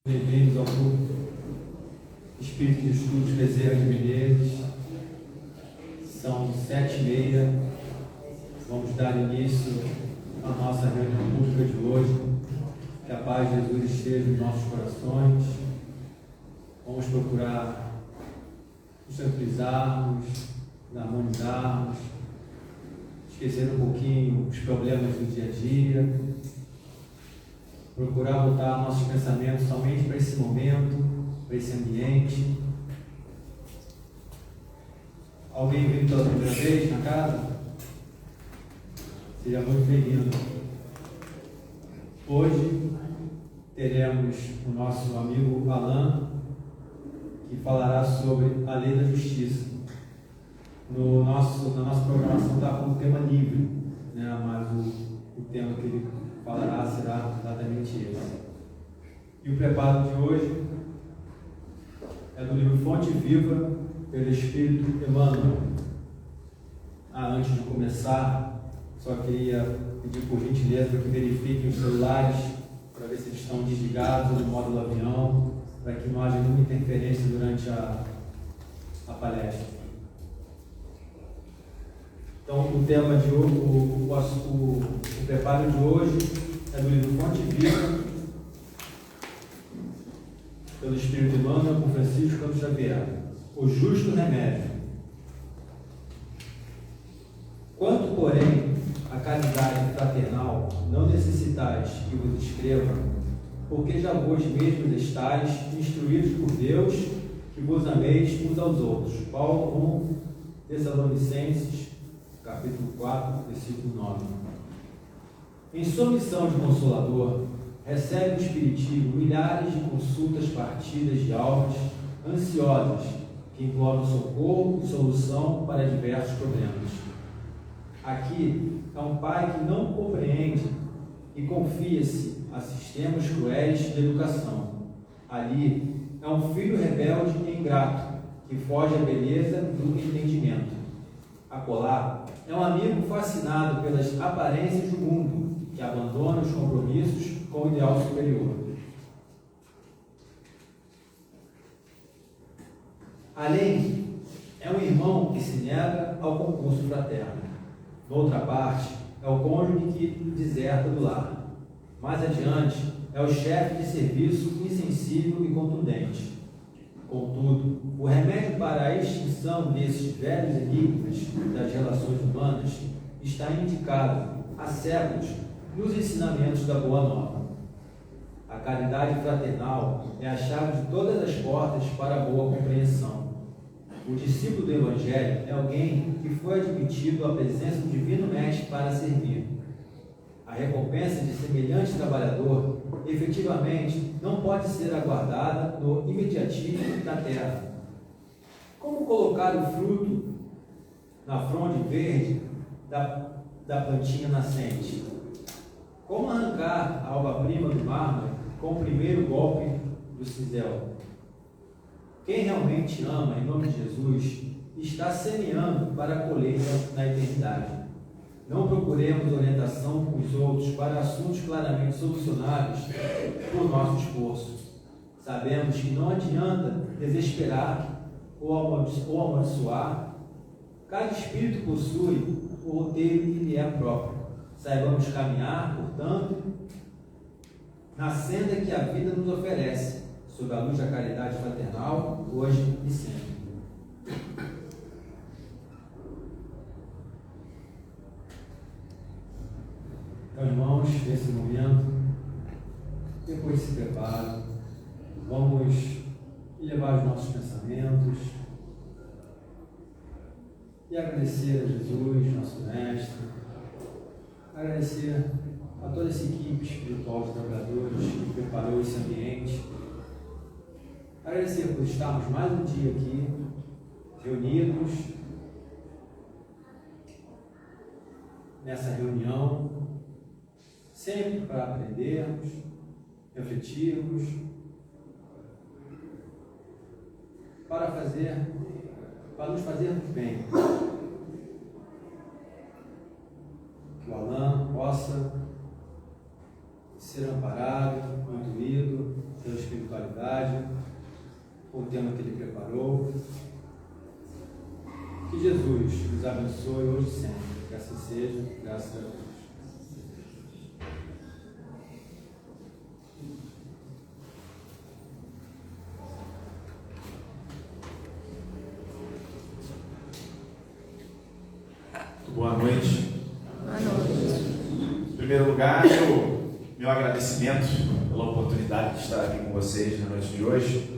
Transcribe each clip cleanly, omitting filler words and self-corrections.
Bem-vindos ao grupo Espírito de Estudos Bezerra de Menezes. São 7h30. Vamos dar início à nossa reunião pública de hoje. Que a paz de Jesus esteja em nossos corações. Vamos procurar nos tranquilizarmos, nos harmonizarmos, esquecer um pouquinho os problemas do dia a dia. Procurar voltar nossos pensamentos somente para esse momento, para esse ambiente. Alguém vindo pela primeira vez na casa? Seja muito bem-vindo. Hoje teremos o nosso amigo Alan, que falará sobre a lei da justiça. Na nossa programação está com o tema livre, né? Mas o tema que ele falará será exatamente esse. E o preparo de hoje é do livro Fonte Viva, pelo Espírito Emmanuel. Antes de começar, só queria pedir por gentileza para que verifiquem os celulares, para ver se eles estão desligados no módulo avião, para que não haja nenhuma interferência durante a palestra. Então, o tema de hoje, o preparo de hoje é do livro Fonte Viva, pelo Espírito Emmanuel, por Francisco Campos Xavier. O justo remédio. Quanto, porém, a caridade fraternal, não necessitais que vos escreva, porque já vós mesmos estáis instruídos por Deus, que vos ameis uns aos outros. Paulo 1, Tessalonicenses, capítulo 4, versículo 9. Em sua missão de consolador, recebe o Espiritismo milhares de consultas partidas de almas ansiosas que imploram socorro e solução para diversos problemas. Aqui é um pai que não compreende e confia-se a sistemas cruéis de educação. Ali é um filho rebelde e ingrato que foge à beleza do entendimento. Acolá é um amigo fascinado pelas aparências do mundo, que abandona os compromissos com o ideal superior. Além, é um irmão que se nega ao concurso fraterno. Noutra parte, é o cônjuge que deserta do lar. Mais adiante, é o chefe de serviço insensível e contundente. Contudo, o remédio para a extinção desses velhos enigmas das relações humanas está indicado há séculos nos ensinamentos da Boa Nova. A caridade fraternal é a chave de todas as portas para a boa compreensão. O discípulo do Evangelho é alguém que foi admitido à presença do Divino Mestre para servir. A recompensa de semelhante trabalhador, efetivamente, não pode ser aguardada no imediatismo da terra. Como colocar o fruto na fronde verde da plantinha nascente? Como arrancar a alva-prima do mármore com o primeiro golpe do cisel? Quem realmente ama, em nome de Jesus, está semeando para a colheita na eternidade. Não procuremos orientação com os outros para assuntos claramente solucionáveis por nosso esforço. Sabemos que não adianta desesperar ou amaldiçoar. Cada espírito possui o roteiro que lhe é próprio. Saibamos caminhar, portanto, na senda que a vida nos oferece, sob a luz da caridade fraternal, hoje e sempre. Então, irmãos, nesse momento, depois se prepara, vamos elevar os nossos pensamentos e agradecer a Jesus, nosso Mestre, agradecer a toda essa equipe espiritual de trabalhadores que preparou esse ambiente, agradecer por estarmos mais um dia aqui, reunidos, nessa reunião, sempre para aprendermos, refletirmos, para nos fazermos bem. Que o Alan possa ser amparado, intuído pela espiritualidade com o tema que ele preparou. Que Jesus nos abençoe hoje e sempre. Que assim seja, graças a Deus. Boa noite. Boa noite. Em primeiro lugar, meu agradecimento pela oportunidade de estar aqui com vocês na noite de hoje.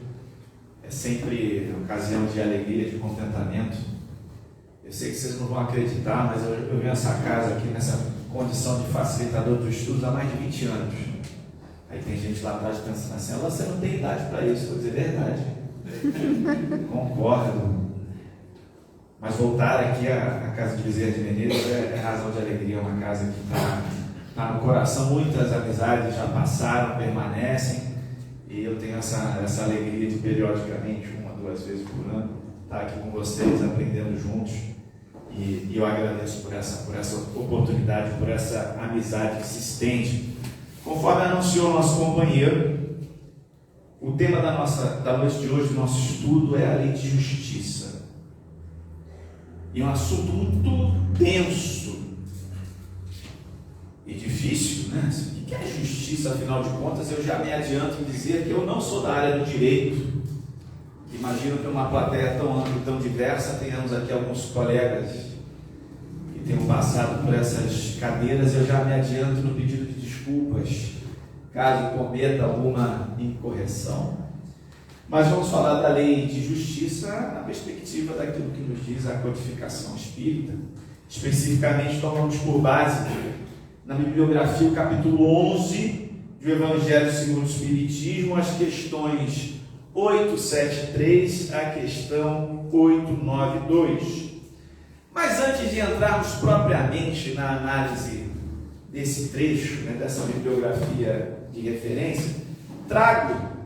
É sempre ocasião de alegria, de contentamento. Eu sei que vocês não vão acreditar, mas eu venho essa casa aqui nessa condição de facilitador dos estudos há mais de 20 anos. Aí tem gente lá atrás pensando assim: você não tem idade para isso. Eu vou dizer verdade. Concordo. Mas voltar aqui à casa de Bezerra de Menezes é razão de alegria, é uma casa que está no coração. Muitas amizades já passaram, permanecem, e eu tenho essa alegria de periodicamente, 1 ou 2 vezes por ano, estar aqui com vocês, aprendendo juntos, e eu agradeço por essa oportunidade, por essa amizade que se estende. Conforme anunciou o nosso companheiro, o tema da noite de hoje, do nosso estudo, é a lei de justiça. E um assunto muito denso e difícil, né? O que é justiça, afinal de contas? Eu já me adianto em dizer que eu não sou da área do direito. Imagino que numa plateia tão ampla e tão diversa tenhamos aqui alguns colegas que tenham passado por essas cadeiras. Eu já me adianto no pedido de desculpas, caso cometa alguma incorreção. Mas vamos falar da lei de justiça na perspectiva daquilo que nos diz a codificação espírita. Especificamente, tomamos por base, na bibliografia, o capítulo 11 do Evangelho segundo o Espiritismo, as questões 873 à questão 892. Mas antes de entrarmos propriamente na análise desse trecho, dessa bibliografia de referência, trago,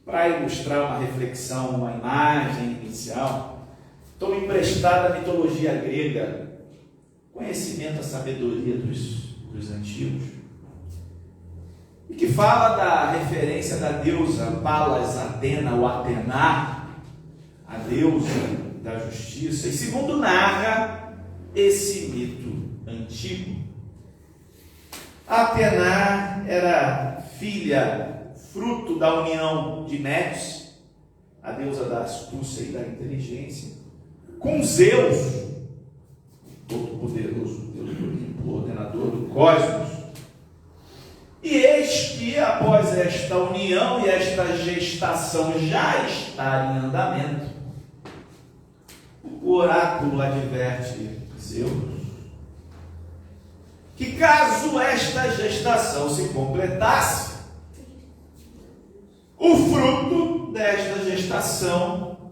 para ilustrar uma reflexão, uma imagem inicial, estou emprestado à mitologia grega, conhecimento, a sabedoria dos antigos, e que fala da referência da deusa Palas Atena, ou Atena, a deusa da justiça, e segundo narra esse mito antigo, Atena era filha, fruto da união de Metis, a deusa da astúcia e da inteligência, com Zeus, todo-poderoso, Deus do Olimpo, ordenador do cosmos. E eis que, após esta união e esta gestação já estar em andamento, o oráculo adverte Zeus que, caso esta gestação se completasse, o fruto desta gestação,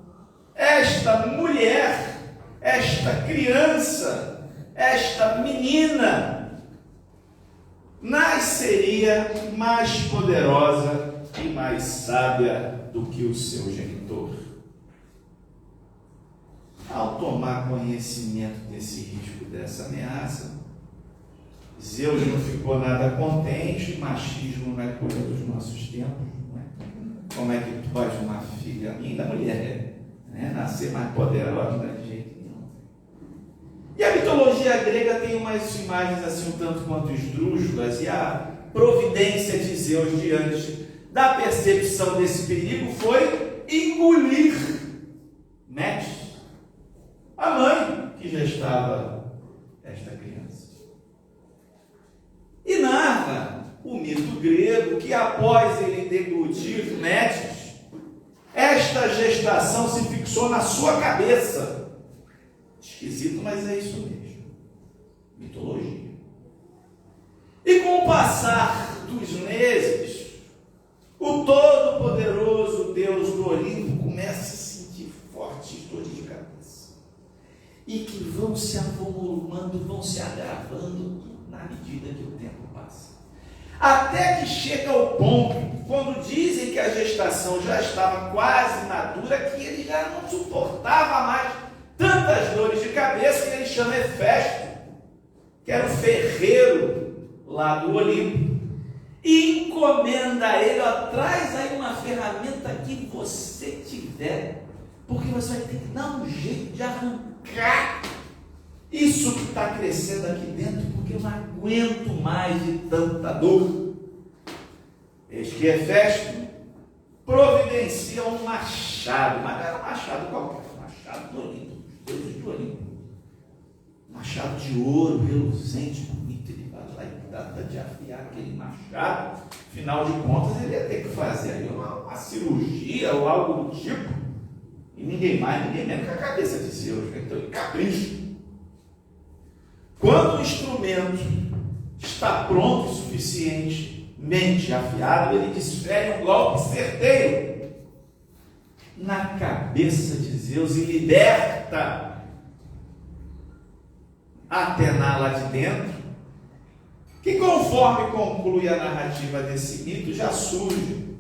esta mulher, esta criança, esta menina, nasceria mais poderosa e mais sábia do que o seu genitor. Ao tomar conhecimento desse risco, dessa ameaça, Zeus não ficou nada contente. Machismo não é coisa dos nossos tempos. Como é que pode uma filha minha, mulher, nascer mais poderosa? De jeito nenhum. E a mitologia grega tem umas imagens assim um tanto quanto esdrúxulas, e a providência de Zeus diante da percepção desse perigo foi engolir Metis, a mãe que gestava esta criança. E narra o mito grego que, após ele deglutir Metis, esta gestação se fixou na sua cabeça. Esquisito, mas é isso mesmo. Mitologia. E com o passar dos meses, o todo-poderoso Deus do Olimpo começa a sentir fortes dores de cabeça, e que vão se avolumando, vão se agravando na medida que o tempo passa. Até que chega ao ponto, quando dizem que a gestação já estava quase madura, que ele já não suportava mais tantas dores de cabeça, que ele chama Hefesto, que era o ferreiro lá do Olimpo. e encomenda a ele, ó, traz aí uma ferramenta que você tiver, porque você vai ter que dar um jeito de arrancar isso que está crescendo aqui dentro, porque eu não aguento mais de tanta dor. Eis que Hefesto providencia um machado, mas não era um machado qualquer, um machado do Olimpo, deuses do Olimpo, um machado de ouro, reluzente, bonito. Ele vai lá e trata de afiar aquele machado. Afinal de contas, ele ia ter que fazer aí uma cirurgia ou algo do tipo, e ninguém mais, ninguém menos que a cabeça de Zeus. Então ele capricha. Quando o instrumento está pronto o suficientemente afiado, ele desfere um golpe certeiro na cabeça de Zeus e liberta Atena lá de dentro, que, conforme conclui a narrativa desse mito, já surge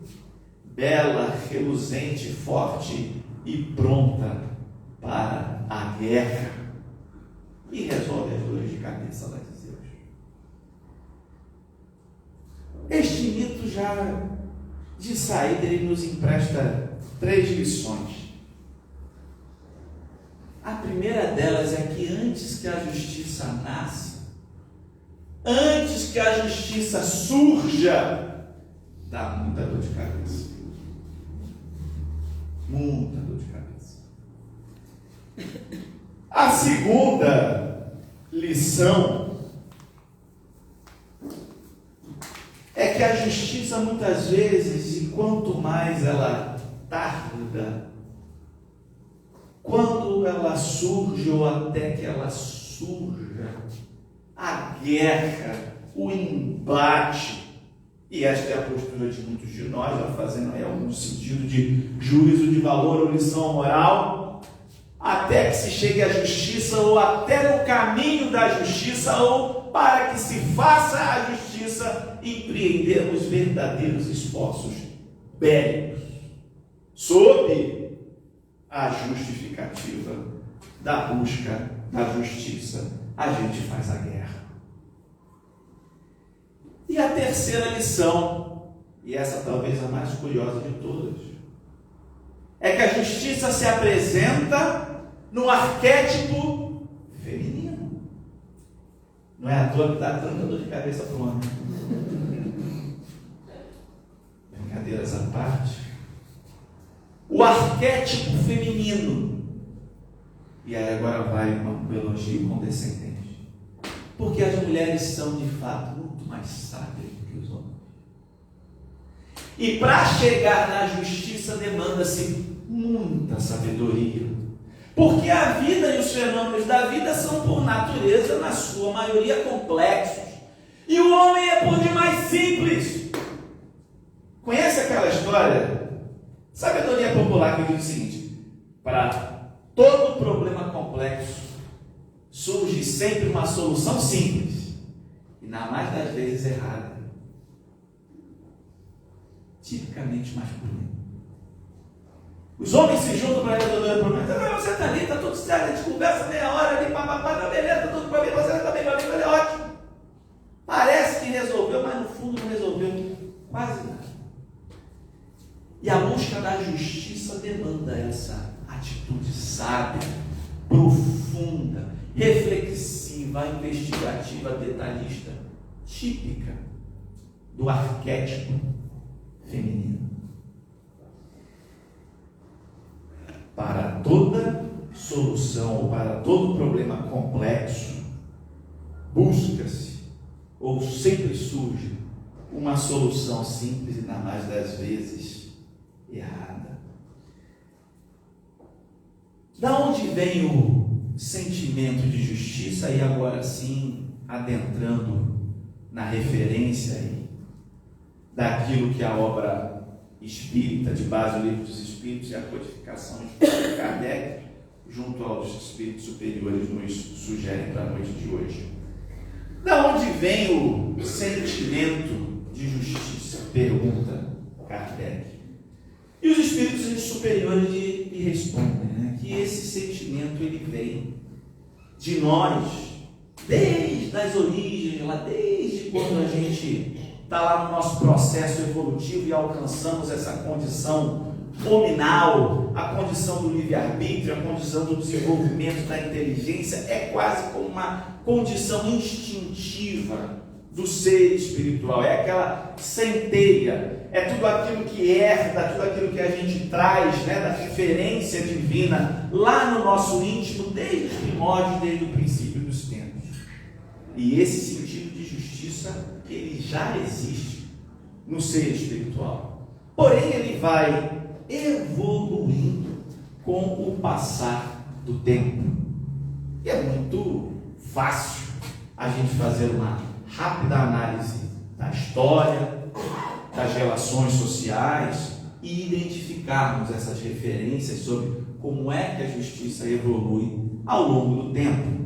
bela, reluzente, forte e pronta para a guerra, e resolve as dores de cabeça lá de Zeus. Este mito já de saída ele nos empresta 3 lições. A primeira delas é que antes que a justiça nasça, antes que a justiça surja, dá muita dor de cabeça. Muita dor de cabeça. A segunda lição é que a justiça muitas vezes, e quanto mais ela tarda, quando ela surge ou até que ela surja, a guerra, o embate, e esta é a postura de muitos de nós, já fazendo aí algum sentido de juízo de valor ou lição moral, até que se chegue à justiça, ou até no caminho da justiça, ou para que se faça a justiça, empreendemos verdadeiros esforços bélicos, sob a justificativa da busca da justiça, a gente faz a guerra. E a terceira lição, e essa talvez a mais curiosa de todas, é que a justiça se apresenta no arquétipo feminino. Não é à toa que dá tanta dor de cabeça para o homem. Brincadeiras à parte. O arquétipo feminino. E aí agora vai um elogio condescendente. Porque as mulheres são de fato muito mais sábias do que os homens. E para chegar na justiça demanda-se muita sabedoria. Porque a vida e os fenômenos da vida são, por natureza, na sua maioria, complexos. E o homem é por demais simples. Conhece aquela história? Sabedoria popular que diz o seguinte: para todo problema complexo surge sempre uma solução simples, e na mais das vezes errada. Tipicamente masculino. Os homens se juntam para resolver o problema. Você está ali, está tudo certo, a gente conversa meia hora ali, papapá, beleza, está tudo para mim, você está bem para mim, é ótimo. Parece que resolveu, mas no fundo não resolveu quase nada. E a busca da justiça demanda essa atitude sábia, profunda, reflexiva, investigativa, detalhista, típica do arquétipo feminino. Para toda solução ou para todo problema complexo, busca-se ou sempre surge uma solução simples e na mais das vezes errada. Da onde vem o sentimento de justiça? E agora sim, adentrando na referência aí daquilo que a obra espírita, de base do Livro dos Espíritos e a codificação de Kardec, junto aos espíritos superiores, nos sugerem para a noite de hoje. Da onde vem o sentimento de justiça? Pergunta Kardec. E os espíritos superiores lhe respondem, né, que esse sentimento ele vem de nós, desde as origens, lá desde quando a gente está lá no nosso processo evolutivo e alcançamos essa condição nominal, a condição do livre-arbítrio, a condição do desenvolvimento da inteligência, é quase como uma condição instintiva do ser espiritual, é aquela centelha, é tudo aquilo que herda, tudo aquilo que a gente traz, né, da referência divina lá no nosso íntimo, desde os primórdios, desde o princípio dos tempos. E esse sentido de justiça, ele já existe no ser espiritual, porém ele vai evoluindo com o passar do tempo. E é muito fácil a gente fazer uma rápida análise da história, das relações sociais e identificarmos essas referências sobre como é que a justiça evolui ao longo do tempo.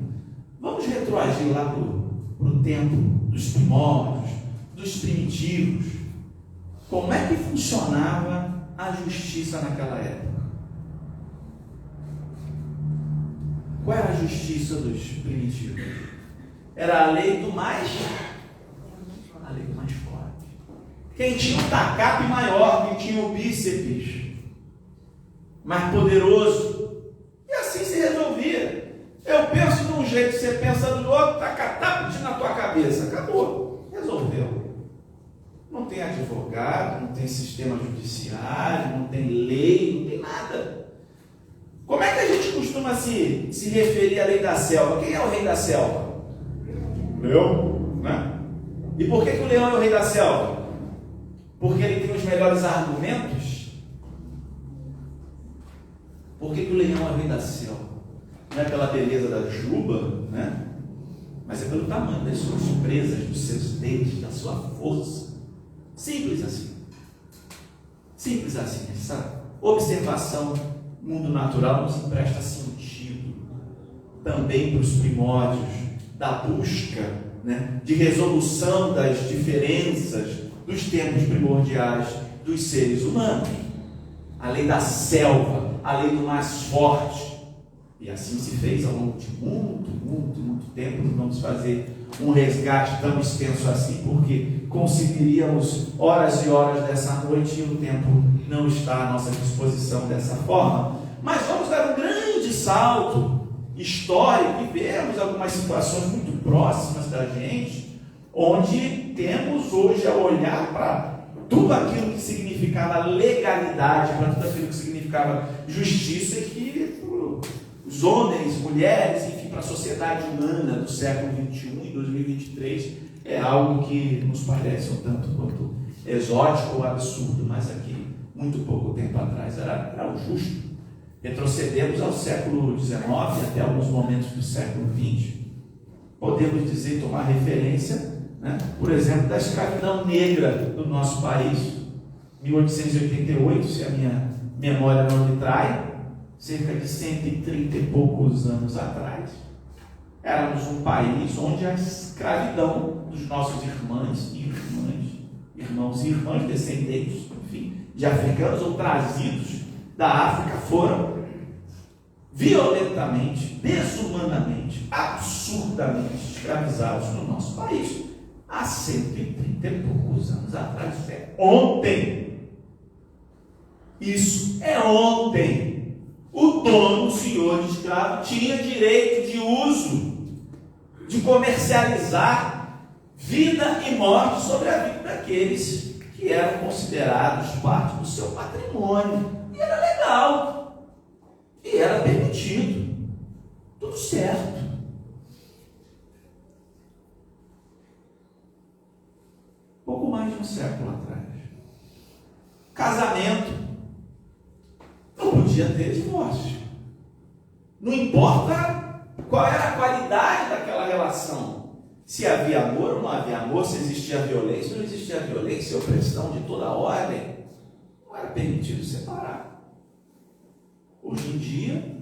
Vamos retroagir lá para o tempo dos primórdios, dos primitivos. Como é que funcionava a justiça naquela época? Qual era a justiça dos primitivos? Era a lei do mais forte. Quem tinha um tacape maior, quem tinha o bíceps mais poderoso. E assim se resolvia. Eu penso de um jeito, você pensa do outro, taca na tua cabeça. Acabou. Resolveu. Não tem advogado, não tem sistema judiciário, não tem lei, não tem nada. Como é que a gente costuma se referir à lei da selva? Quem é o rei da selva? Leão, né? E por que o leão é o rei da selva? Porque ele tem os melhores argumentos? Por que o leão é o rei da selva? Não é pela beleza da juba, né? Mas é pelo tamanho das suas presas, dos seus dentes, da sua força. Simples assim. Simples assim. Essa observação do mundo natural nos empresta sentido também para os primórdios da busca, né, de resolução das diferenças dos tempos primordiais dos seres humanos. A lei da selva, a lei do mais forte. E assim se fez ao longo de muito tempo. Não vamos fazer um resgate tão extenso assim, porque conseguiríamos horas e horas dessa noite e o tempo não está à nossa disposição dessa forma. Mas vamos dar um grande salto histórico e vermos algumas situações muito próximas da gente, onde temos hoje a olhar para tudo aquilo que significava legalidade, para tudo aquilo que significava justiça, e que os homens, mulheres, enfim, para a sociedade humana do século XXI e 2023, é algo que nos parece um tanto quanto exótico ou absurdo, mas aqui, muito pouco tempo atrás, era o justo. Retrocedemos ao século XIX, até alguns momentos do século XX, podemos dizer, tomar referência, né, por exemplo, da escravidão negra no nosso país, 1888, se a minha memória não me trai, cerca de 130 e poucos anos atrás. Éramos um país onde a escravidão dos nossos irmãos e irmãs descendentes, enfim, de africanos ou trazidos da África foram violentamente, desumanamente, absurdamente escravizados no nosso país há 130 e poucos anos atrás. Isso é ontem. Isso é ontem. O dono, o senhor de escravo, tinha direito de uso, de comercializar vida e morte sobre a vida daqueles que eram considerados parte do seu patrimônio. E era legal. E era permitido. Tudo certo. Pouco mais de um século atrás. Casamento. Não podia ter divórcio. Não importa qual era a qualidade daquela relação. Se havia amor ou não havia amor, se existia violência ou não existia violência, opressão de toda ordem. Não era permitido separar. Hoje em dia,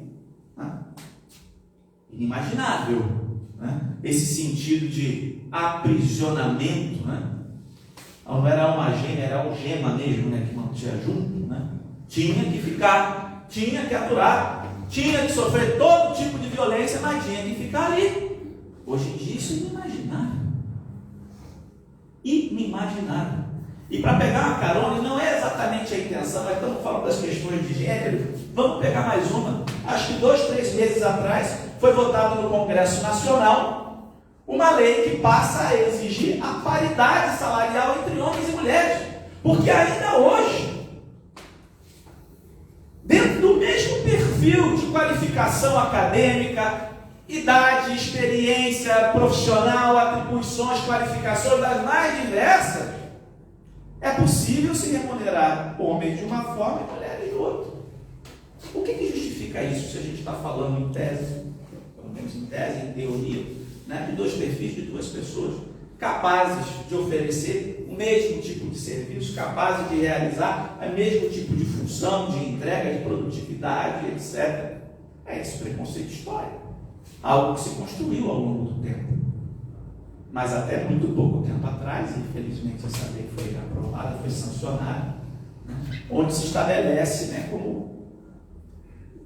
né, inimaginável, né, esse sentido de aprisionamento, né, não era uma gêmea, era algema mesmo, né, que mantinha junto, né, tinha que ficar, tinha que aturar, tinha que sofrer todo tipo de violência, mas tinha que ficar ali. Hoje em dia isso é inimaginável. inimaginável. E para pegar uma carona, não é exatamente a intenção, mas estamos falando das questões de gênero, vamos pegar mais uma. Acho que 2, 3 meses atrás foi votado no Congresso Nacional uma lei que passa a exigir a paridade salarial entre homens e mulheres. Porque ainda hoje, dentro do mesmo perfil de qualificação acadêmica, idade, experiência profissional, atribuições, qualificações das mais diversas, é possível se remunerar homens de uma forma e mulheres de outra. O que justifica isso se a gente está falando em tese, pelo menos em tese, em teoria, né, de 2 perfis de 2 pessoas capazes de oferecer o mesmo tipo de serviço, capazes de realizar o mesmo tipo de função, de entrega, de produtividade, etc. É esse preconceito histórico. Algo que se construiu ao longo do tempo. Mas até muito pouco tempo atrás, infelizmente essa lei foi aprovada, foi sancionada, né, onde se estabelece, né, como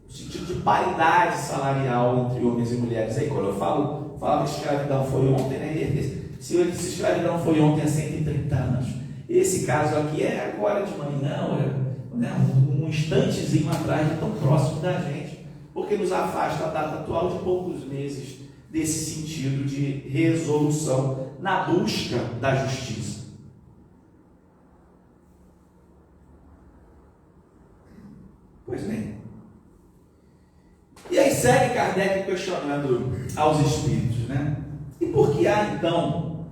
o sentido de paridade salarial entre homens e mulheres. Aí quando eu falava que escravidão foi ontem, né, se escravidão foi ontem há 130 anos, esse caso aqui é agora de manhã, né, um instantezinho atrás, tão próximo da gente, porque nos afasta a data atual de poucos meses desse sentido de resolução na busca da justiça. Pois bem. E aí segue Kardec questionando aos espíritos, né? E por que há então,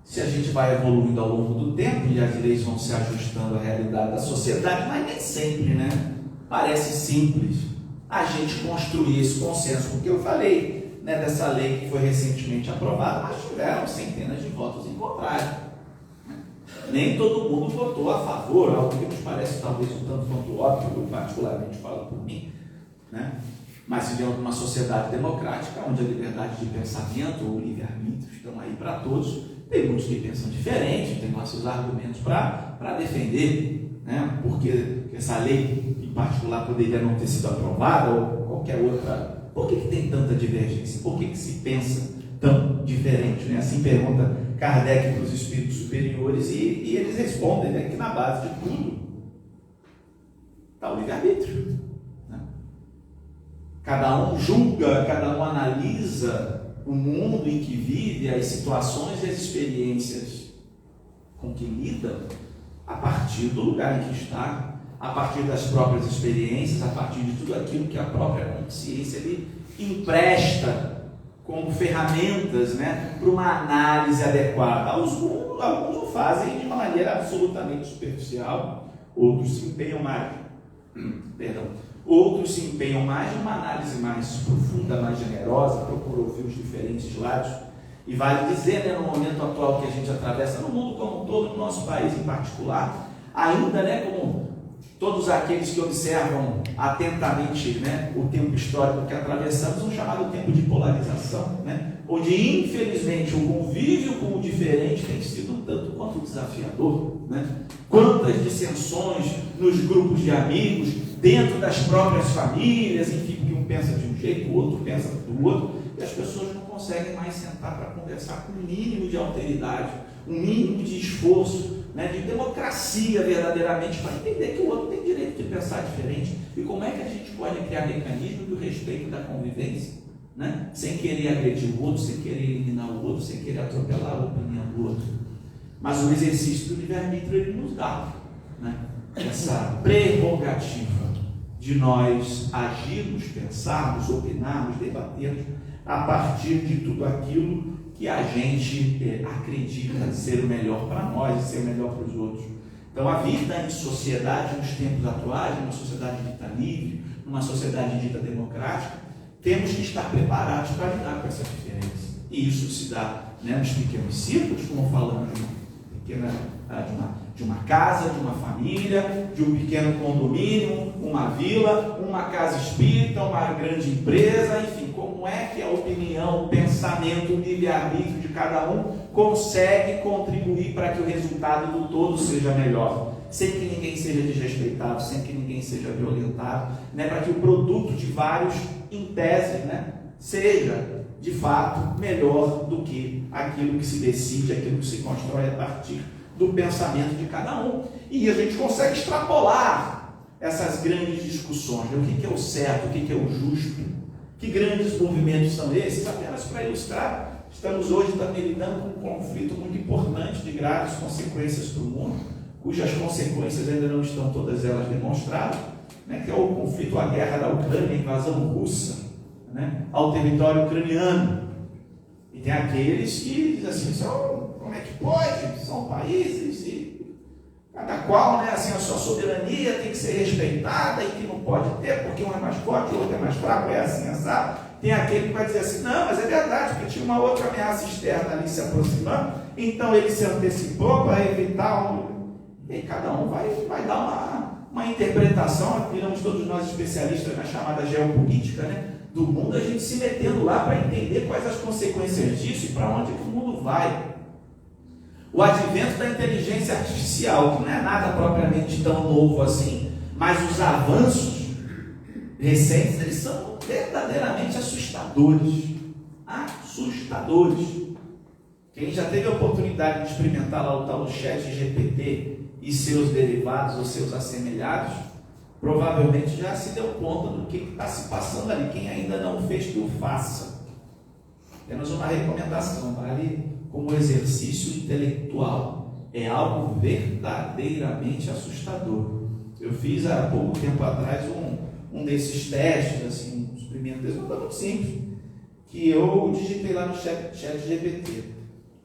se a gente vai evoluindo ao longo do tempo e as leis vão se ajustando à realidade da sociedade, mas nem sempre, né? Parece simples a gente construir esse consenso, porque eu falei, né, dessa lei que foi recentemente aprovada, mas tiveram centenas de votos em contrário. Nem todo mundo votou a favor, algo que nos parece talvez um tanto quanto óbvio, eu particularmente falo por mim, né? Mas vivemos numa sociedade democrática, onde a liberdade de pensamento ou o livre-arbítrio estão aí para todos. Tem muitos que pensam diferente, tem nossos argumentos para defender, né? Porque essa lei em particular poderia não ter sido aprovada ou qualquer outra. Por que tem tanta divergência? Por que se pensa tão diferente, né? Assim pergunta Kardec para os espíritos superiores e eles respondem, né, que na base de tudo está o livre-arbítrio, né? Cada um julga, cada um analisa o mundo em que vive, as situações e as experiências com que lida a partir do lugar em que está, a partir das próprias experiências, a partir de tudo aquilo que a própria consciência lhe empresta como ferramentas, né, para uma análise adequada. Alguns o fazem de uma maneira absolutamente superficial, outros se empenham mais, outros se empenham mais numa análise mais profunda, mais generosa, procuram ouvir os diferentes lados. E vale dizer, né, no momento atual que a gente atravessa, no mundo como um todo, no nosso país em particular, ainda, né, como todos aqueles que observam atentamente, né, o tempo histórico que atravessamos, um chamado tempo de polarização, né, onde infelizmente o convívio com o diferente tem sido um tanto quanto desafiador, né? Quantas dissensões nos grupos de amigos, dentro das próprias famílias, enfim, que um pensa de um jeito, o outro pensa do outro, e as pessoas não conseguem mais sentar para conversar com um mínimo de alteridade, um mínimo de esforço, né, de democracia verdadeiramente, para entender que o outro tem direito de pensar diferente. E como é que a gente pode criar mecanismos do respeito da convivência, né, sem querer agredir o outro, sem querer eliminar o outro, sem querer atropelar a opinião do outro. Mas o exercício do livre-arbítrio ele nos dá, né, essa prerrogativa de nós agirmos, pensarmos, opinarmos, debatermos a partir de tudo aquilo que a gente acredita ser o melhor para nós e ser o melhor para os outros. Então, a vida em sociedade, nos tempos atuais, numa sociedade dita livre, numa sociedade dita democrática, temos que estar preparados para lidar com essa diferença. E isso se dá, né, nos pequenos círculos, como falamos de uma casa, de uma família, de um pequeno condomínio, uma vila, uma casa espírita, uma grande empresa, enfim, como é que a opinião, o pensamento, o livre-arbítrio de cada um consegue contribuir para que o resultado do todo seja melhor, sem que ninguém seja desrespeitado, sem que ninguém seja violentado, né, para que o produto de vários, em tese, né, seja, de fato, melhor do que aquilo que se decide, aquilo que se constrói a partir do pensamento de cada um. E a gente consegue extrapolar essas grandes discussões, né? O que é o certo, o que é o justo, que grandes movimentos são esses, apenas para ilustrar. Estamos hoje também lidando com um conflito muito importante de graves consequências para o mundo, cujas consequências ainda não estão todas elas demonstradas, né? Que é o conflito, a guerra da Ucrânia, a invasão russa, né? Ao território ucraniano. E tem aqueles que dizem assim, como é que pode? São países e cada qual, né, assim, a sua soberania tem que ser respeitada e que não pode ter, porque um é mais forte, o outro é mais fraco, é assim, assado. Tem aquele que vai dizer assim, não, mas é verdade, porque tinha uma outra ameaça externa ali se aproximando, então ele se antecipou para evitar E aí cada um vai dar uma interpretação, viramos todos nós especialistas na chamada geopolítica, né, do mundo, a gente se metendo lá para entender quais as consequências disso e para onde que o mundo vai. O advento da inteligência artificial, que não é nada propriamente tão novo assim, mas os avanços recentes, eles são verdadeiramente assustadores. Assustadores. Quem já teve a oportunidade de experimentar lá o tal do ChatGPT e seus derivados ou seus assemelhados, provavelmente já se deu conta do que está se passando ali. Quem ainda não fez, que o faça. Temos uma recomendação, vale como exercício intelectual. É algo verdadeiramente assustador. Eu fiz há pouco tempo atrás um desses testes, assim, um experimento desse, muito simples, que eu digitei lá no ChatGPT.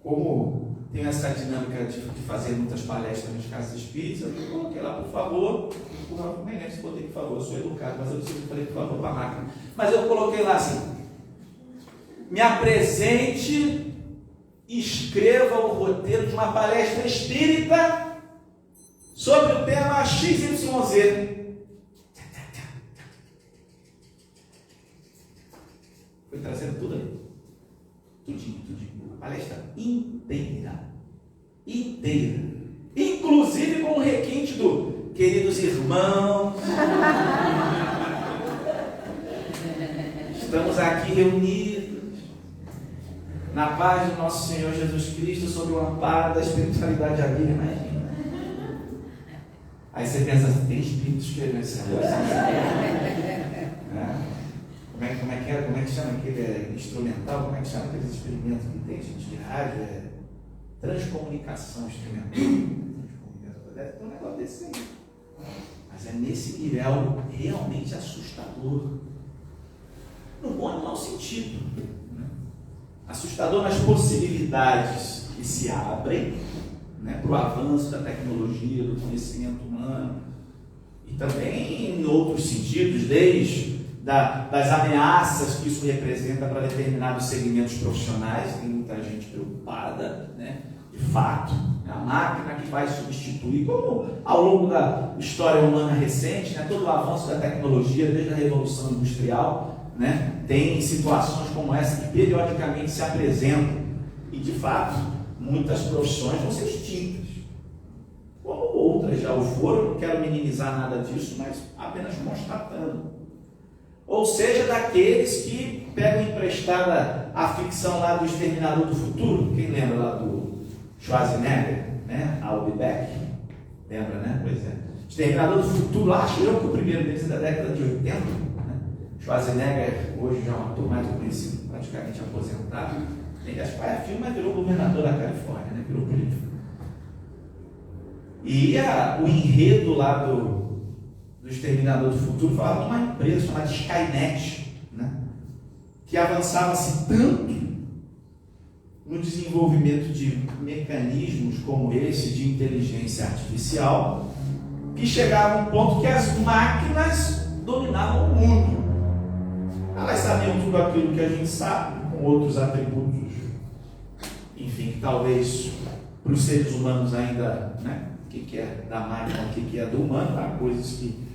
Como tem essa dinâmica de fazer muitas palestras nas casas espíritas, eu coloquei lá, por favor, nem lembro se botei por favor, eu sou educado, mas eu preciso falei por favor para a máquina. Mas eu coloquei lá assim, me apresente, escreva o roteiro de uma palestra espírita sobre o tema XYZ. Foi trazendo tudo ali. Tudinho. Uma palestra inteira. Inclusive com o requinte do queridos irmãos. Estamos aqui reunidos na paz do nosso Senhor Jesus Cristo, sob o amparo da espiritualidade amiga, imagina. Aí você pensa assim, tem espírito escrevendo esse negócio? Como é que chama aquele instrumental? Como é que chama aqueles experimentos que tem, gente, de rádio? Transcomunicação instrumental. Deve ter um negócio desse aí. Mas é nesse nível realmente assustador. No bom e mau sentido. Assustador nas possibilidades que se abrem, né, para o avanço da tecnologia, do conhecimento humano, e também em outros sentidos, desde das ameaças que isso representa para determinados segmentos profissionais. Tem muita gente preocupada, né, de fato, é a máquina que vai substituir, como ao longo da história humana recente, né, todo o avanço da tecnologia, desde a Revolução Industrial, né, tem situações como essa que periodicamente se apresentam e, de fato, muitas profissões vão ser extintas, como outras já o foram. Não quero minimizar nada disso, mas apenas constatando. Ou seja, daqueles que pegam emprestada a ficção lá do Exterminador do Futuro. Quem lembra lá do Schwarzenegger, né? I'll be back. Lembra, né? Pois é. Exterminador do Futuro, acho eu que o primeiro deles é da década de 80. Schwarzenegger, hoje já é um ator mais conhecido, praticamente aposentado. Ele acho que foi a filme, mas virou governador da Califórnia, né? Virou político. E o enredo lá do Exterminador do Futuro falava de uma empresa chamada Skynet, né? Que avançava-se tanto no desenvolvimento de mecanismos como esse de inteligência artificial, que chegava a um ponto que as máquinas dominavam o mundo. Elas sabiam tudo aquilo que a gente sabe, com outros atributos, enfim, que talvez para os seres humanos ainda, né, o que é da máquina, o que é do humano, há coisas que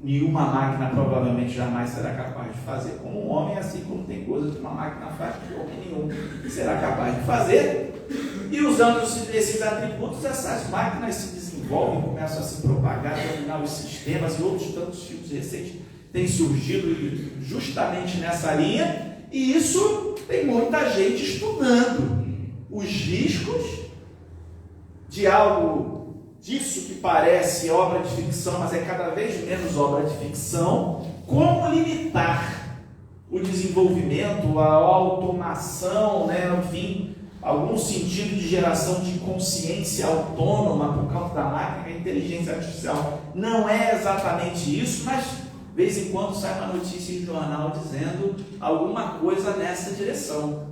nenhuma máquina provavelmente jamais será capaz de fazer como um homem, assim como tem coisas que uma máquina faz que homem nenhum será capaz de fazer. E usando esses atributos, essas máquinas se desenvolvem, começam a se propagar, dominar os sistemas, e outros tantos tipos recentes têm surgido justamente nessa linha, E isso tem muita gente estudando os riscos de algo disso que parece obra de ficção, mas é cada vez menos obra de ficção. Como limitar o desenvolvimento, a automação, enfim, algum sentido de geração de consciência autônoma por causa da máquina, a inteligência artificial. Não é exatamente isso, mas de vez em quando sai uma notícia em jornal dizendo alguma coisa nessa direção,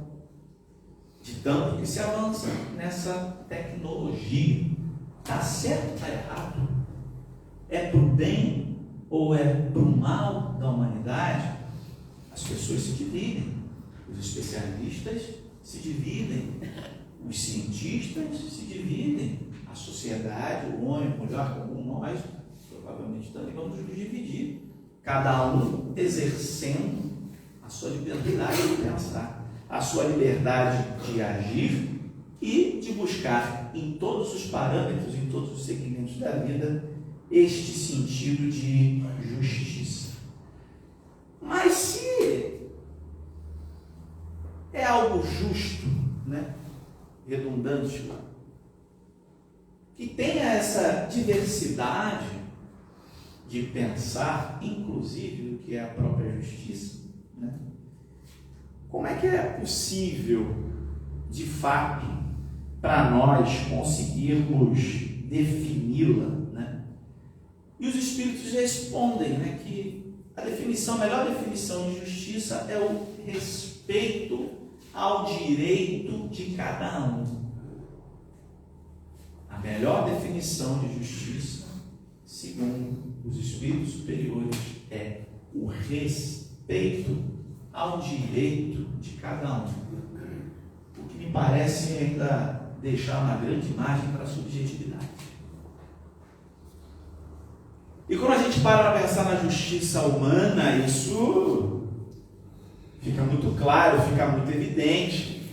de tanto que se avança nessa tecnologia. Está certo ou está errado? É para o bem ou é para o mal da humanidade? As pessoas se dividem, os especialistas se dividem, os cientistas se dividem, a sociedade, o homem, a mulher, como nós, provavelmente também vamos nos dividir, cada um exercendo a sua liberdade de pensar, a sua liberdade de agir e de buscar em todos os parâmetros, em todos os segmentos da vida, este sentido de justiça. Mas se é algo justo, redundante, que tenha essa diversidade de pensar, inclusive o que é a própria justiça, como é que é possível, de fato, para nós conseguirmos defini-la? E os Espíritos respondem que a melhor definição de justiça é o respeito ao direito de cada um. A melhor definição de justiça, segundo os Espíritos superiores, é o respeito ao direito de cada um. O que me parece ainda deixar uma grande margem para a subjetividade. E quando a gente para pensar na justiça humana, isso fica muito claro, fica muito evidente.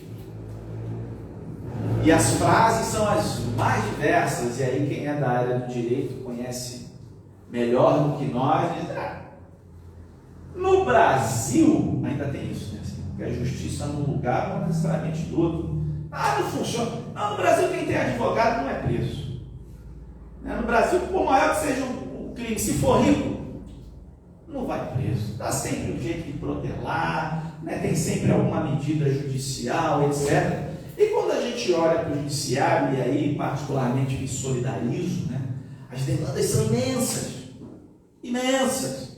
E as frases são as mais diversas, e aí quem é da área do direito conhece melhor do que nós. No Brasil, ainda tem isso, que a justiça num lugar não necessariamente do outro. Não funciona. Não, no Brasil quem tem advogado não é preso. No Brasil, por maior que seja o crime, se for rico, não vai preso. Dá sempre um jeito de protelar, tem sempre alguma medida judicial, etc. E quando a gente olha para o judiciário, e aí particularmente me solidarizo, as demandas são imensas. Imensas.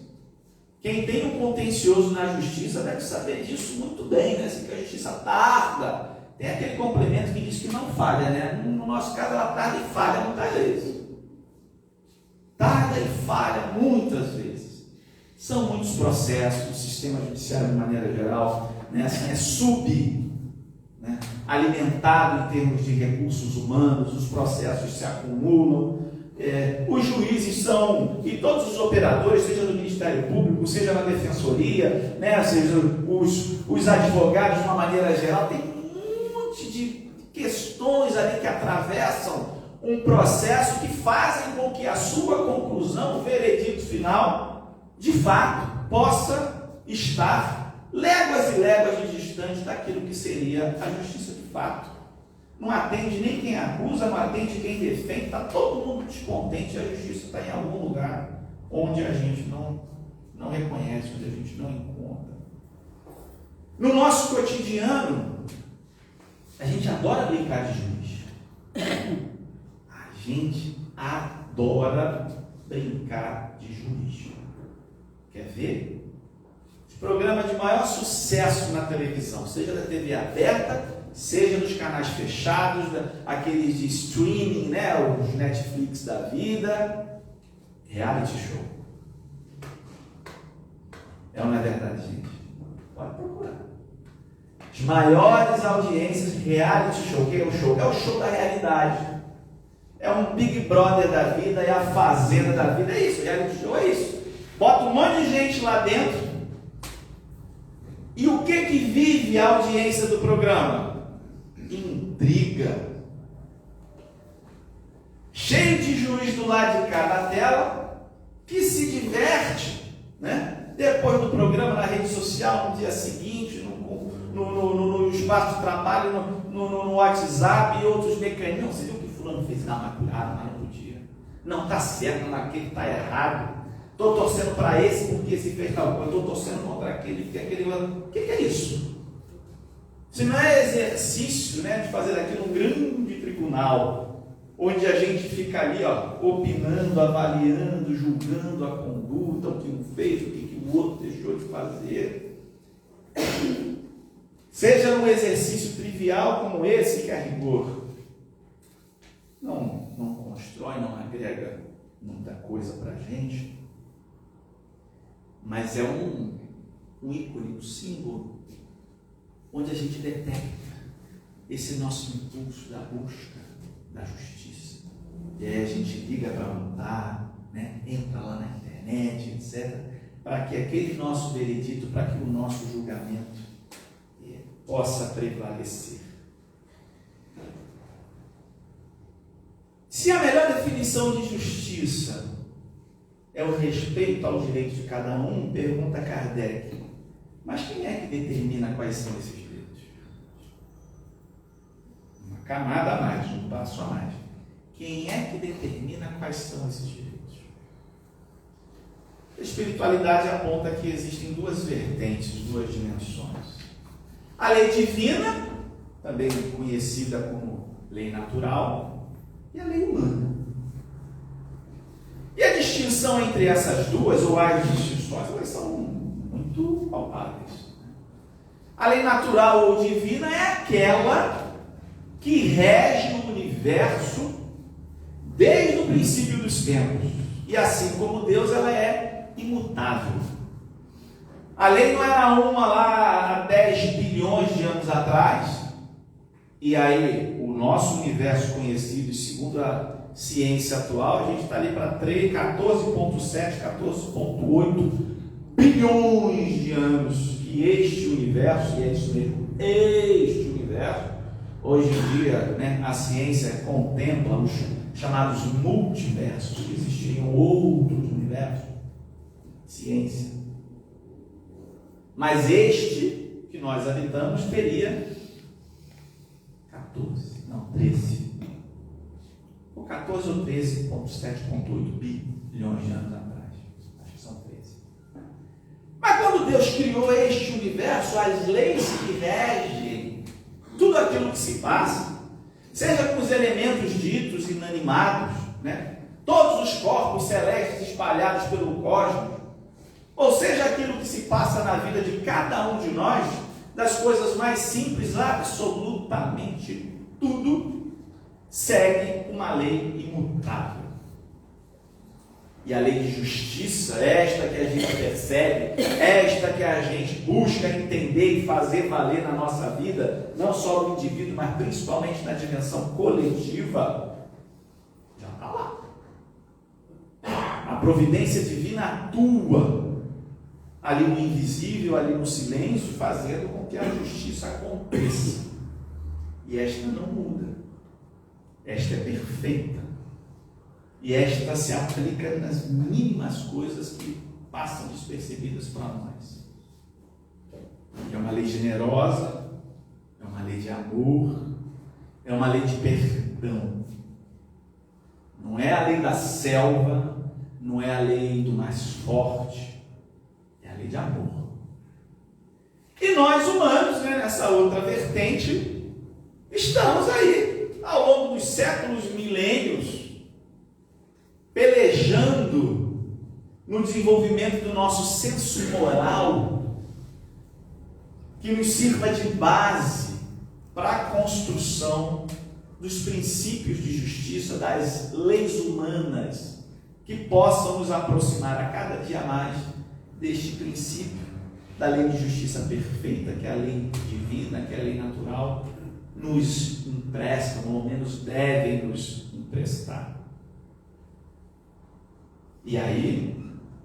Quem tem um contencioso na justiça deve saber disso muito bem, que a justiça tarda. Tem aquele complemento que diz que não falha, No nosso caso, ela tarda e falha muitas vezes. Tarda e falha muitas vezes. São muitos processos, o sistema judiciário, de maneira geral, alimentado em termos de recursos humanos, os processos se acumulam. Os juízes e todos os operadores, seja no Ministério Público, seja na Defensoria, seja os advogados de uma maneira geral, tem um monte de questões ali que atravessam um processo que fazem com que a sua conclusão, o veredito final, de fato, possa estar léguas e léguas de distante daquilo que seria a justiça de fato. Não atende nem quem acusa, não atende quem defende, está todo mundo descontente e a justiça está em algum lugar onde a gente não reconhece, onde a gente não encontra. No nosso cotidiano, a gente adora brincar de juiz. A gente adora brincar de juiz. Quer ver? Os programas de maior sucesso na televisão, seja da TV aberta, seja nos canais fechados, aqueles de streaming, os Netflix da vida, reality show. É ou não é verdade, gente? Pode procurar. As maiores audiências de reality show. O que é o show? É o show da realidade. É um Big Brother da vida, é a Fazenda da vida. É isso, reality show é isso. Bota um monte de gente lá dentro. E o que vive a audiência do programa? Intriga. Cheio de juiz do lado de cá da tela, que se diverte, depois do programa na rede social, no dia seguinte, num no espaço de trabalho, no WhatsApp e outros mecanismos. Você viu o que fulano fez? Não, mas cuidado, mas não podia. Não, está certo, mas aquele está errado. Estou torcendo para esse porque esse fez tal coisa. Estou torcendo contra aquele porque aquele... O que é isso? Se não é exercício, né, de fazer daquilo um grande tribunal, onde a gente fica ali, opinando, avaliando, julgando a conduta, o que um fez, o que o outro deixou de fazer. Seja num exercício trivial como esse, que a rigor não constrói, não agrega muita coisa para a gente, mas é um ícone, um símbolo, onde a gente detecta esse nosso impulso da busca da justiça. E aí a gente liga para lutar, né? Entra lá na internet, etc., para que aquele nosso veredito, para que o nosso julgamento possa prevalecer. Se a melhor definição de justiça é o respeito ao direito de cada um, pergunta Kardec, mas quem é que determina quais são esses direitos? Uma camada a mais, um passo a mais. Quem é que determina quais são esses direitos? A espiritualidade aponta que existem duas vertentes, duas dimensões. A lei divina, também conhecida como lei natural, e a lei humana. E a distinção entre essas duas, ou as distinções, elas são muito palpáveis. A lei natural ou divina é aquela que rege o universo desde o princípio dos tempos. E assim como Deus, ela é imutável. A lei não era uma lá há 10 bilhões de anos atrás, e aí o nosso universo conhecido, segundo a ciência atual, a gente está ali para 14,7, 14,8 bilhões de anos que este universo, e é isso mesmo, este universo, hoje em dia, né, a ciência contempla os chamados multiversos, que existiriam outros universos, ciência. Mas este que nós habitamos teria 13. Ou 14 ou 13,7,8 bilhões de anos atrás. Acho que são 13. Mas quando Deus criou este universo, as leis que regem tudo aquilo que se passa, seja com os elementos ditos inanimados, né? Todos os corpos celestes espalhados pelo cosmos, ou seja, aquilo que se passa na vida de cada um de nós, das coisas mais simples, absolutamente tudo segue uma lei imutável. E a lei de justiça, esta que a gente percebe, esta que a gente busca entender e fazer valer na nossa vida, não só no indivíduo, mas principalmente na dimensão coletiva, já está lá. A providência divina atua ali no invisível, ali no silêncio, fazendo com que a justiça aconteça. E esta não muda. Esta é perfeita. E esta se aplica nas mínimas coisas que passam despercebidas para nós. É uma lei generosa, é uma lei de amor, é uma lei de perdão. Não é a lei da selva, não é a lei do mais forte, é a lei de amor. E nós humanos, né, nessa outra vertente, estamos aí, ao longo dos séculos, milênios, pelejando no desenvolvimento do nosso senso moral, que nos sirva de base para a construção dos princípios de justiça, das leis humanas, que possam nos aproximar a cada dia mais deste princípio da lei de justiça perfeita, que é a lei divina, que é a lei natural, nos empresta, ou ao menos devem nos emprestar. E aí,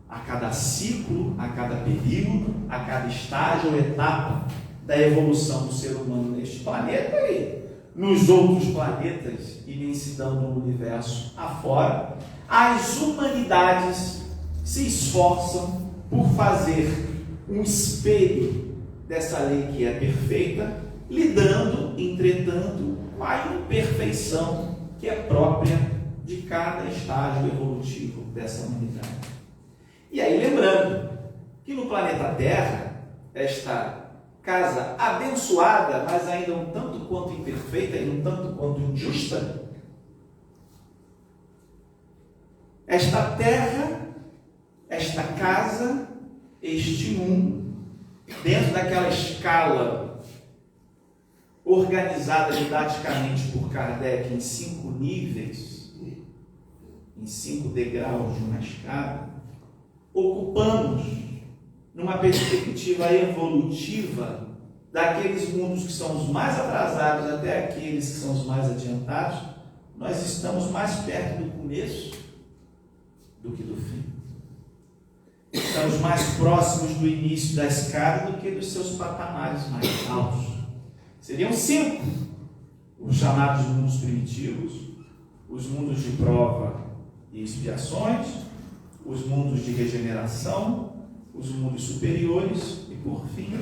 a cada ciclo, a cada período, a cada estágio ou etapa da evolução do ser humano neste planeta e nos outros planetas, imensidão do universo afora, as humanidades se esforçam por fazer um espelho dessa lei que é perfeita, lidando, entretanto, com a imperfeição que é própria de cada estágio evolutivo dessa humanidade. E aí, lembrando que no planeta Terra, esta casa abençoada, mas ainda um tanto quanto imperfeita e um tanto quanto injusta, esta terra, esta casa, este mundo, dentro daquela escala organizada didaticamente por Kardec em 5 níveis, em 5 degraus de uma escada, ocupamos, numa perspectiva evolutiva, daqueles mundos que são os mais atrasados até aqueles que são os mais adiantados, nós estamos mais perto do começo do que do fim. Estamos mais próximos do início da escada do que dos seus patamares mais altos. Seriam 5 os chamados mundos primitivos, os mundos de prova e expiações, os mundos de regeneração, os mundos superiores e, por fim,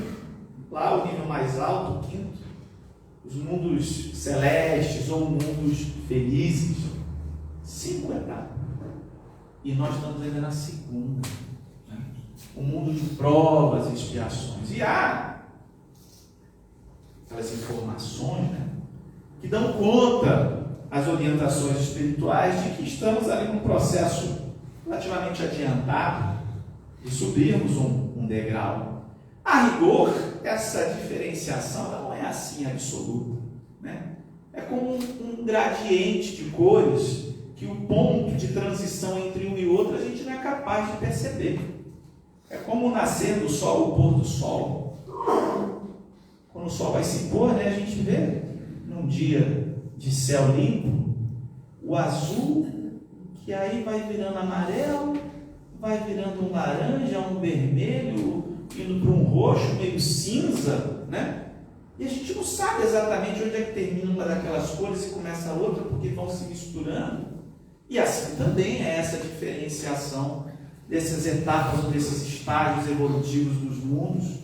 lá o nível mais alto, o 5º, os mundos celestes ou mundos felizes. 5 etapas. E nós estamos ainda na 2ª, né? O mundo de provas e expiações. E há aquelas informações, né, que dão conta às orientações espirituais de que estamos ali num processo relativamente adiantado de subirmos um degrau. A rigor, essa diferenciação ela não é assim absoluta, né? É como um gradiente de cores que o ponto de transição entre um e outro a gente não é capaz de perceber. É como o nascer do sol, o pôr do sol. Quando o sol vai se pôr, né, a gente vê num dia de céu limpo o azul, que aí vai virando amarelo, vai virando um laranja, um vermelho, indo para um roxo, meio cinza, né? E a gente não sabe exatamente onde é que termina uma daquelas cores e começa a outra, porque vão se misturando. E assim também é essa diferenciação dessas etapas, desses estágios evolutivos dos mundos.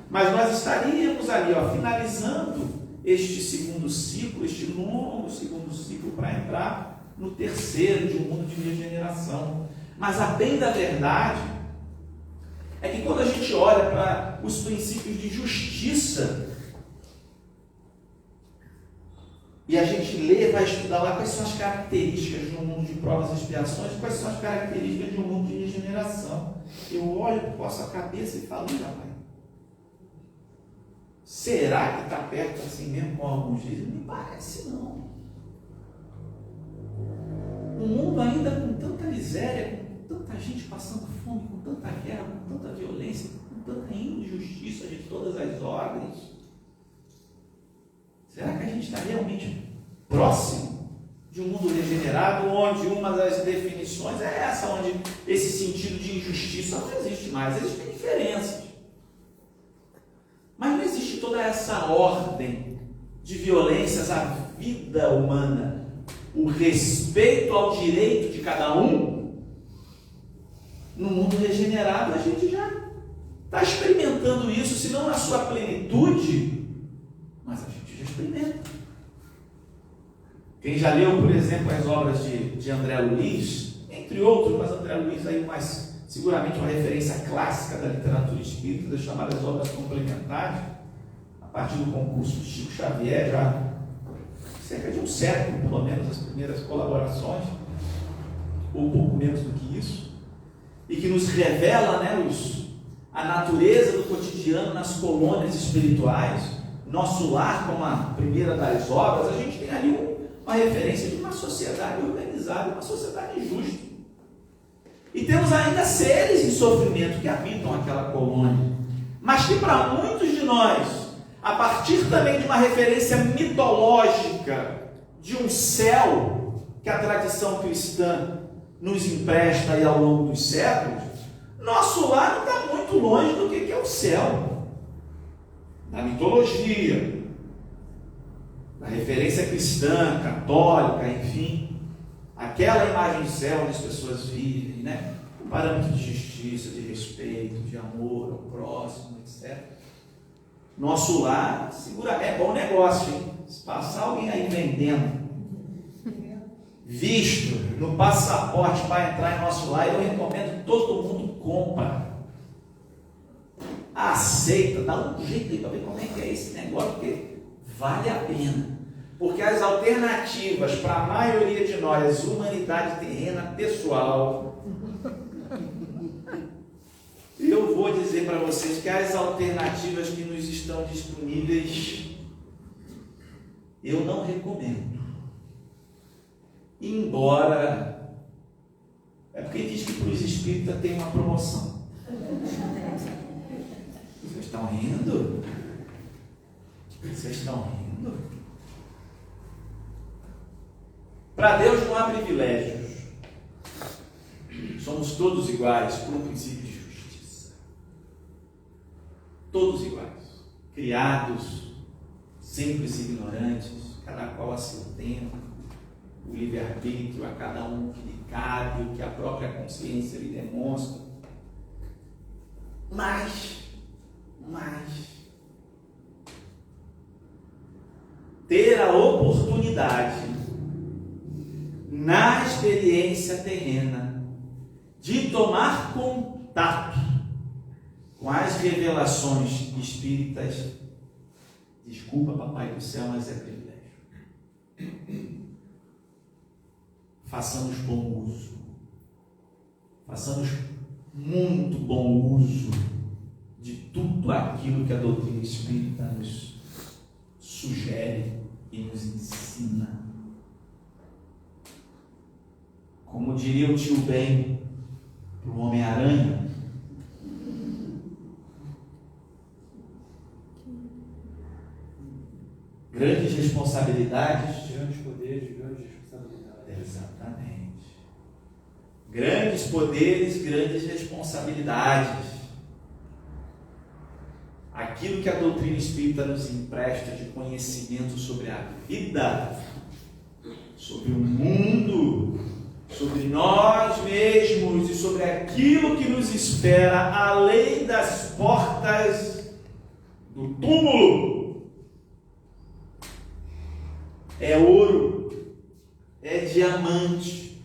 Mas nós estaríamos ali, finalizando este 2º ciclo, este longo 2º ciclo, para entrar no 3º, de um mundo de regeneração. Mas a bem da verdade é que quando a gente olha para os princípios de justiça, e a gente lê, vai estudar lá quais são as características de um mundo de provas e expiações, quais são as características de um mundo de regeneração. Eu olho para a vossa cabeça e falo, rapaz, será que está perto assim mesmo, como alguns dizem? Me parece não. Um mundo ainda com tanta miséria, com tanta gente passando fome, com tanta guerra, com tanta violência, com tanta injustiça de todas as ordens. Será que a gente está realmente próximo de um mundo regenerado, onde uma das definições é essa, onde esse sentido de injustiça não existe mais, existem diferenças. Mas não existe toda essa ordem de violências à vida humana, o respeito ao direito de cada um. No mundo regenerado a gente já está experimentando isso, se não na sua plenitude, mas a gente já experimenta. Quem já leu, por exemplo, as obras de André Luiz, entre outros, mas André Luiz aí mais, seguramente uma referência clássica da literatura espírita, das chamadas obras complementares, a partir do concurso de Chico Xavier, já cerca de um século, pelo menos, as primeiras colaborações, ou pouco menos do que isso, e que nos revela, né, a natureza do cotidiano nas colônias espirituais. Nosso lar, como a primeira das obras, a gente tem ali uma referência de uma sociedade organizada, uma sociedade justa. E temos ainda seres em sofrimento que habitam aquela colônia, mas que para muitos de nós, a partir também de uma referência mitológica de um céu que a tradição cristã nos empresta aí ao longo dos séculos, nosso lar não está muito longe do que é o céu. Da mitologia, da referência cristã, católica, enfim, aquela imagem de céu onde as pessoas vivem, né? Com parâmetros de justiça, de respeito, de amor ao próximo, etc. Nosso lar, segura, é bom negócio, hein? Se passar alguém aí vendendo visto no passaporte para entrar em nosso lar, eu recomendo que todo mundo compra. Aceita, dá um jeito aí para ver como é que é esse negócio, porque vale a pena. Porque as alternativas para a maioria de nós, humanidade terrena pessoal, eu vou dizer para vocês que as alternativas que nos estão disponíveis, eu não recomendo. Embora, é porque diz que para os espíritas tem uma promoção. Vocês estão rindo? Vocês estão rindo? Para Deus não há privilégios. Somos todos iguais por um princípio de justiça. Todos iguais. Criados, simples e ignorantes, cada qual a seu tempo, o livre-arbítrio a cada um que lhe cabe, o que a própria consciência lhe demonstra. Mas ter a oportunidade na experiência terrena de tomar contato com as revelações espíritas, desculpa, papai do céu, mas é privilégio. Façamos bom uso, façamos muito bom uso de tudo aquilo que a doutrina espírita nos sugere e nos ensina. Como diria o tio Ben para o Homem-Aranha, grandes responsabilidades, grandes poderes, grandes responsabilidades. Exatamente. Grandes poderes, grandes responsabilidades. Aquilo que a doutrina espírita nos empresta de conhecimento sobre a vida, sobre o mundo, sobre nós mesmos e sobre aquilo que nos espera além das portas do túmulo, é ouro, é diamante,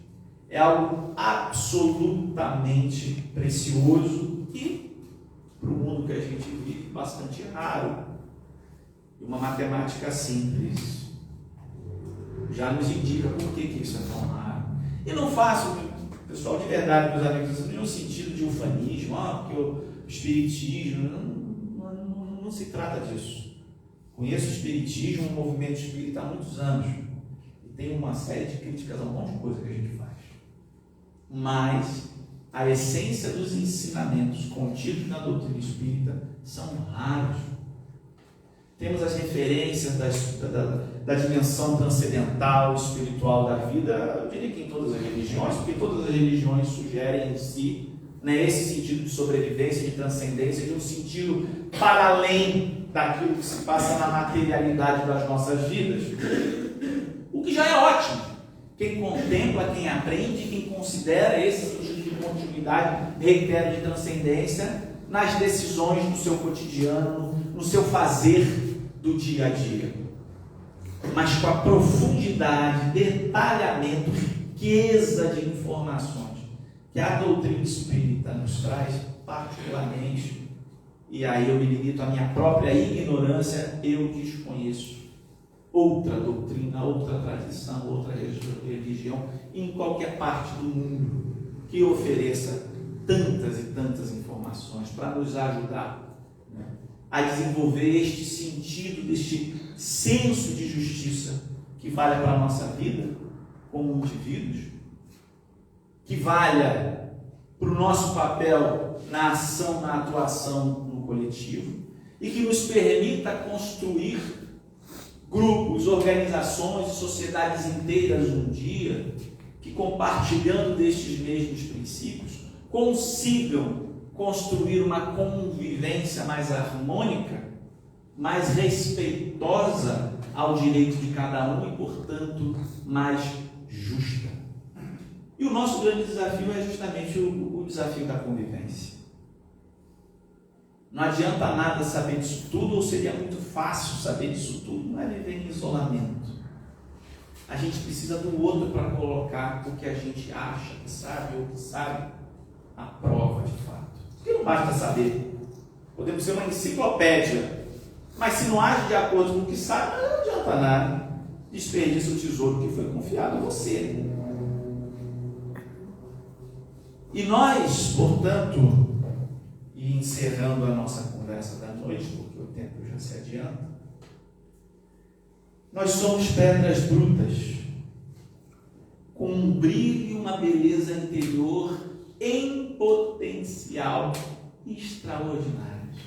é algo absolutamente precioso e, para o mundo que a gente vive, bastante raro. E uma matemática simples já nos indica por que isso é tão raro. E não faço, pessoal, de verdade, meus amigos, nenhum sentido de ufanismo, porque o espiritismo, não se trata disso. Conheço o espiritismo, o movimento espírita há muitos anos, e tem uma série de críticas a um monte de coisa que a gente faz. Mas a essência dos ensinamentos contidos na doutrina espírita são raros. Temos as referências da dimensão transcendental, espiritual da vida, eu diria que em todas as religiões, porque todas as religiões sugerem em si, esse sentido de sobrevivência, de transcendência, de um sentido para além daquilo que se passa na materialidade das nossas vidas. O que já é ótimo. Quem contempla, quem aprende, quem considera esse sentido de continuidade, reitero, de transcendência nas decisões do seu cotidiano, no seu fazer do dia a dia, mas com a profundidade, detalhamento, riqueza de informações que a doutrina espírita nos traz, particularmente, e aí eu me limito à minha própria ignorância, eu desconheço outra doutrina, outra tradição, outra religião, em qualquer parte do mundo, que ofereça tantas e tantas informações para nos ajudar a desenvolver este sentido, deste senso de justiça que valha para a nossa vida como indivíduos, que valha para o nosso papel na ação, na atuação no coletivo, e que nos permita construir grupos, organizações e sociedades inteiras um dia que, compartilhando destes mesmos princípios, consigam construir uma convivência mais harmônica, mais respeitosa ao direito de cada um e, portanto, mais justa. E o nosso grande desafio é justamente o desafio da convivência. Não adianta nada saber disso tudo, ou seria muito fácil saber disso tudo. Não é viver em isolamento. A gente precisa do outro para colocar o que a gente acha que sabe ou que sabe à prova de fato. Porque não basta saber. Podemos ser uma enciclopédia, mas se não age de acordo com o que sabe, não adianta nada. Desperdiça o tesouro que foi confiado a você. E nós, portanto, e encerrando a nossa conversa da noite, porque o tempo já se adianta, nós somos pedras brutas, com um brilho e uma beleza interior em potencial extraordinários,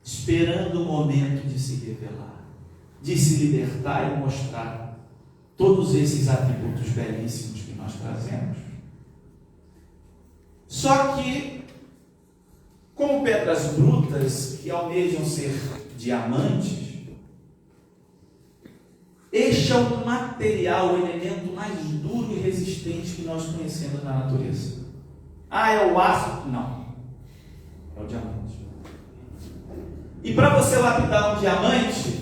esperando o momento de se revelar, de se libertar e mostrar todos esses atributos belíssimos que nós trazemos. Só que, como pedras brutas que almejam ser diamantes, este é o material, o elemento mais duro e resistente que nós conhecemos na natureza. Ah, é o aço? Não. É o diamante. E para você lapidar um diamante,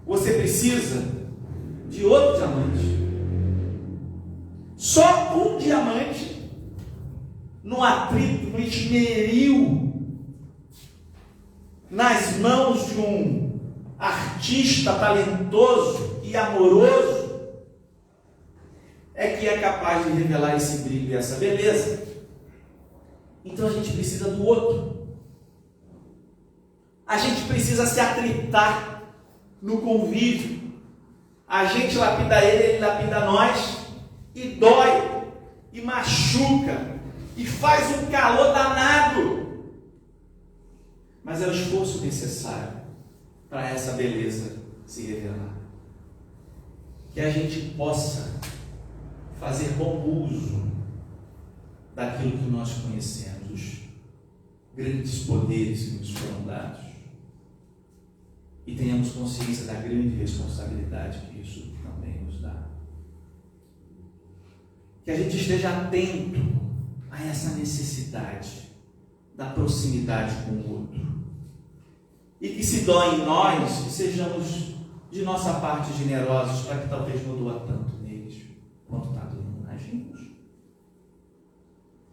você precisa de outro diamante. Só um diamante, no atrito, no esmeril, nas mãos de um artista talentoso e amoroso, é que é capaz de revelar esse brilho e essa beleza. Então a gente precisa do outro. A gente precisa se atritar no convívio. A gente lapida ele lapida nós, e dói, e machuca, e faz um calor danado. Mas é o esforço necessário para essa beleza se revelar. Que a gente possa fazer bom uso daquilo que nós conhecemos, os grandes poderes que nos foram dados, e tenhamos consciência da grande responsabilidade que isso também nos dá. Que a gente esteja atento a essa necessidade da proximidade com o outro, e que se dói em nós, que sejamos de nossa parte generosos, para que talvez não doa tanto neles quanto está doendo na gente.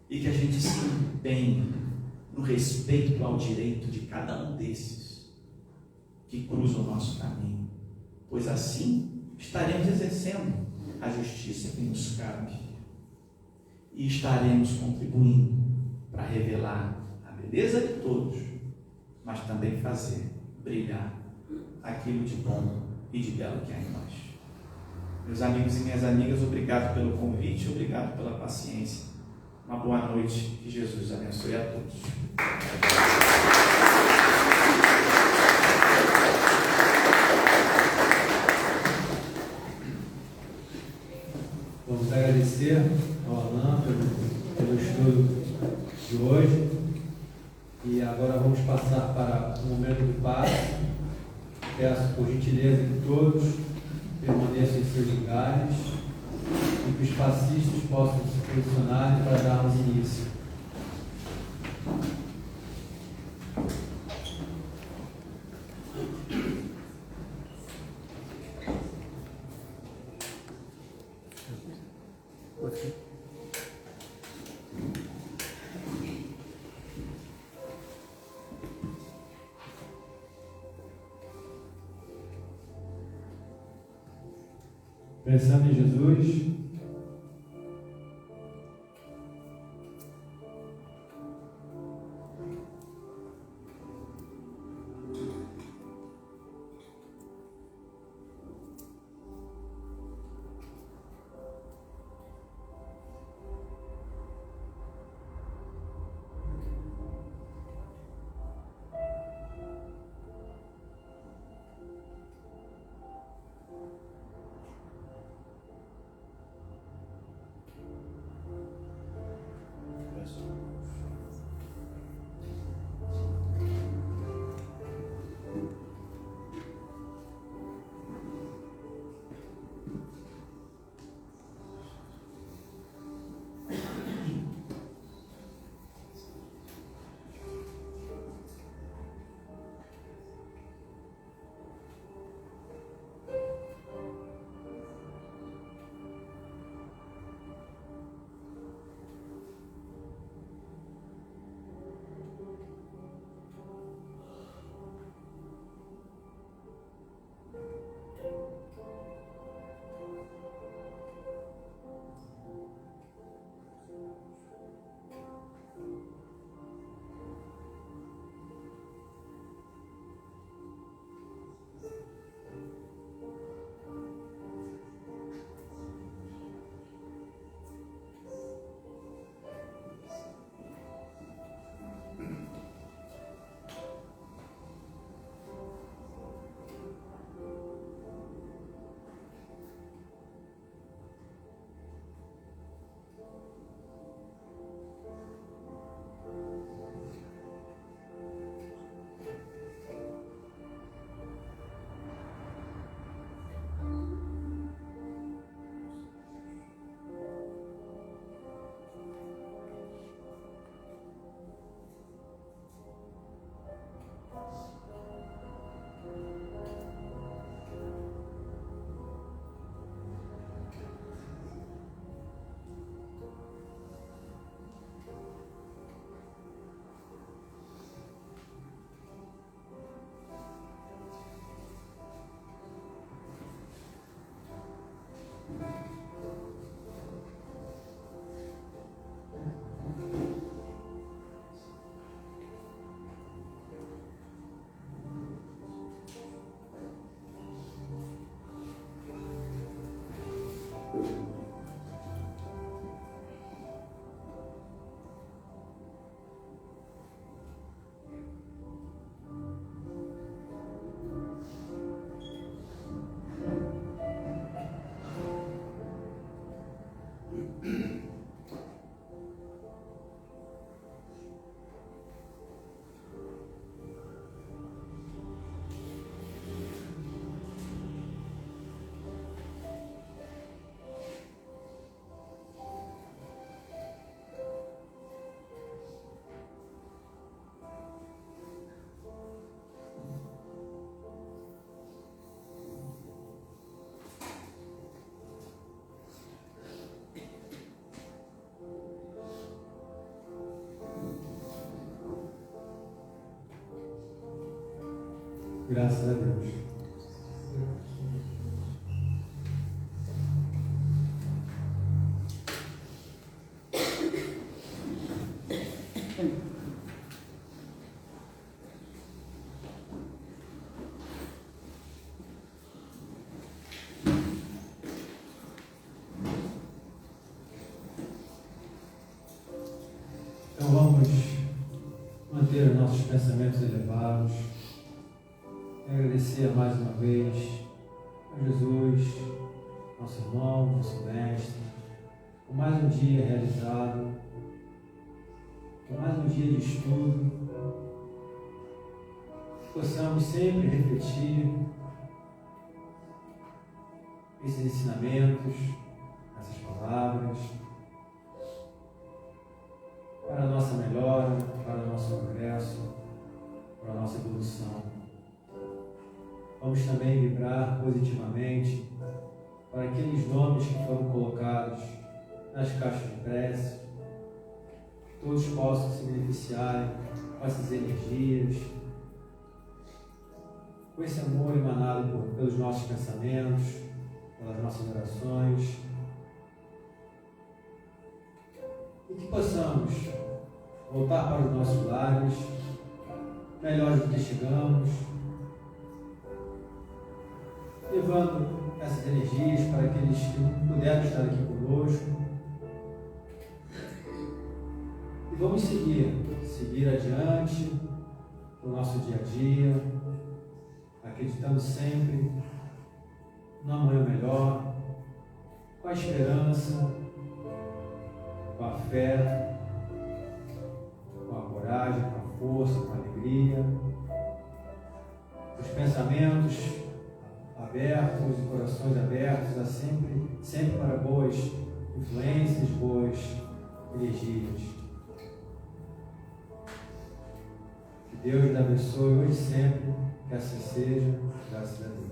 E que a gente se empenhe no respeito ao direito de cada um desses que cruzam o nosso caminho, pois assim estaremos exercendo a justiça que nos cabe e estaremos contribuindo para revelar a beleza de todos, mas também fazer brilhar aquilo de bom e de belo que há em nós. Meus amigos e minhas amigas, obrigado pelo convite, obrigado pela paciência. Uma boa noite, que Jesus abençoe a todos. Vamos agradecer ao Alain pelo estudo de hoje. E agora vamos passar para o momento do passe. Peço por gentileza que todos permaneçam em seus lugares e que os passistas possam se posicionar para darmos início. Pensando em Jesus, Graças a Deus. Então vamos manter os nossos pensamentos elevados e agradecer mais uma vez a Jesus, nosso irmão, nosso mestre, por mais um dia realizado, por mais um dia de estudo, que possamos sempre refletir esses ensinamentos, essas palavras, para a nossa melhora, para o nosso progresso, para a nossa evolução. Vamos também vibrar positivamente para aqueles nomes que foram colocados nas caixas de prece, que todos possam se beneficiarem com essas energias, com esse amor emanado pelos nossos pensamentos, pelas nossas orações, e que possamos voltar para os nossos lares melhores do que chegamos, levando essas energias para aqueles que não puderam estar aqui conosco. E vamos seguir adiante no nosso dia a dia, acreditando sempre no amanhã melhor, com a esperança, com a fé, com a coragem, com a força, com a alegria, os pensamentos abertos e corações abertos a sempre para boas influências, boas energias. Que Deus nos abençoe hoje e sempre, que assim seja, graças a Deus.